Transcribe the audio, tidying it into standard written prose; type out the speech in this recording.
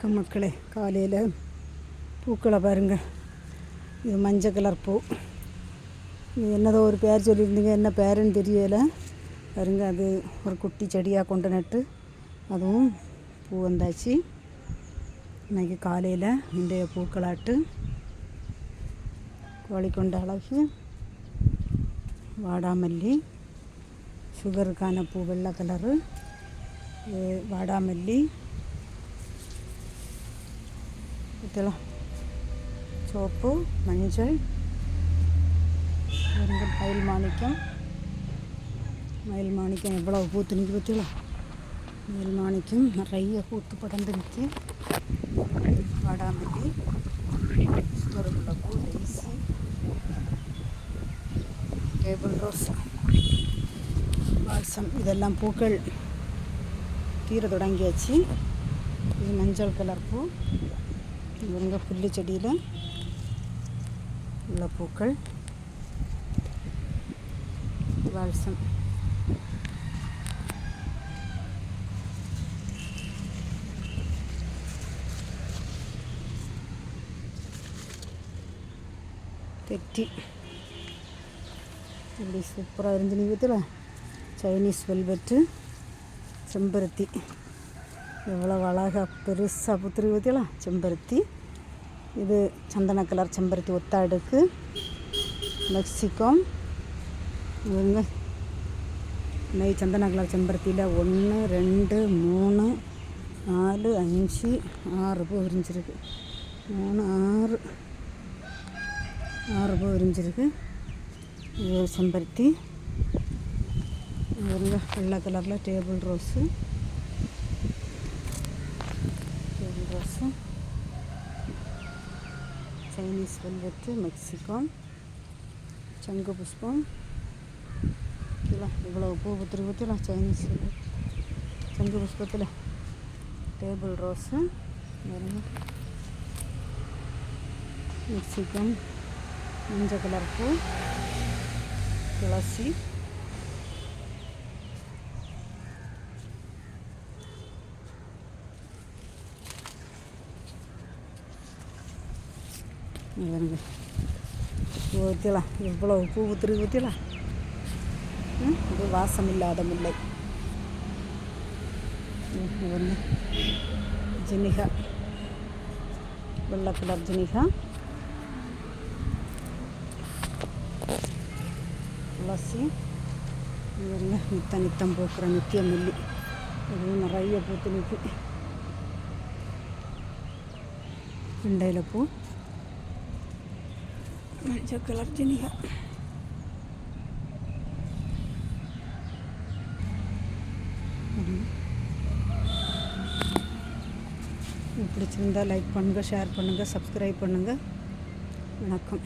வணக்கம் மக்களே. காலையில் பூக்களை பாருங்கள். இது மஞ்சள் கலர் பூ. இது என்னதோ ஒரு பேர் சொல்லியிருந்தீங்க, என்ன பேருன்னு தெரியலை பாருங்கள். அது ஒரு குட்டி செடியாக கொண்டு நட்டு அதுவும் பூ வந்தாச்சு. இன்றைக்கி காலையில் இன்றைய பூக்களாட்டு கோழிக்கொண்ட அழகு, வாடாமல்லி, சுகருக்கான பூ வெள்ளை கலரு, வாடாமல்லி, இதெல்லாம் சோப்பு, மஞ்சள், மயில் மாணிக்கம். மயில் மாணிக்கம் எவ்வளோ பூத்து நிற்கி பற்றிலாம். மயில் மாணிக்கம் நிறைய பூத்து படர்ந்து நிற்கி. வாடாமல்லி, சுகருக்குள்ள பூ, டெய்ஸி, டேபிள் ரோஸ், பால்சம், இதெல்லாம் பூக்கள் தீர தொடங்கியாச்சு. இது மஞ்சள் கலர் பூ. இவங்க புல்லு செடியில் உள்ள பூக்கள். பால்சம், தெட்டி, இப்படி சூப்பராக இருந்து நீங்கத்தில். சைனீஸ் வெல்வெட்டு, செம்பருத்தி எவ்வளோ அழகாக பெருசாக புத்திரி ஊற்றிலாம். செம்பருத்தி, இது சந்தன கலர் செம்பருத்தி, ஒத்தாடுக்கு, மெக்சிகோ. இவங்க நெய் சந்தன கலர் செம்பருத்தியில் 1 2 3 4 5 6 பூ விரிஞ்சிருக்கு. 3 6 பூ விரிஞ்சிருக்கு. இது செம்பருத்தி. இவங்க வெள்ளை கலரில் table rose, Chinese velvet, Mexico, சங்கு புஷ்பம். இவ்வளோ பூ புத்திரி ஊற்றிலாம். சைனீஸ் வெல்வெட், சங்கு புஷ்பத்தில் டேபிள் ரோஸு, மெக்சிகோ, மஞ்சள் கலர் பூ, துளசி, ஊற்றலாம். இவ்வளோ பூ ஊற்றுரு ஊற்றலாம். இது வாசம் இல்லாத முல்லை. ஒன்று ஜினிகா, வெள்ளை கலர் ஜினிகா, துளசி. இவங்க நித்தம் பூக்கிற நித்திய மல்லி. இதுவும் நிறைய பூத்து நிற்கி. வெண்டையில் பூ, மஞ்சள் கலர் ஜினிகா. பிடிச்சிருந்தால் லைக் பண்ணுங்கள், ஷேர் பண்ணுங்கள், சப்ஸ்கிரைப் பண்ணுங்கள். வணக்கம்.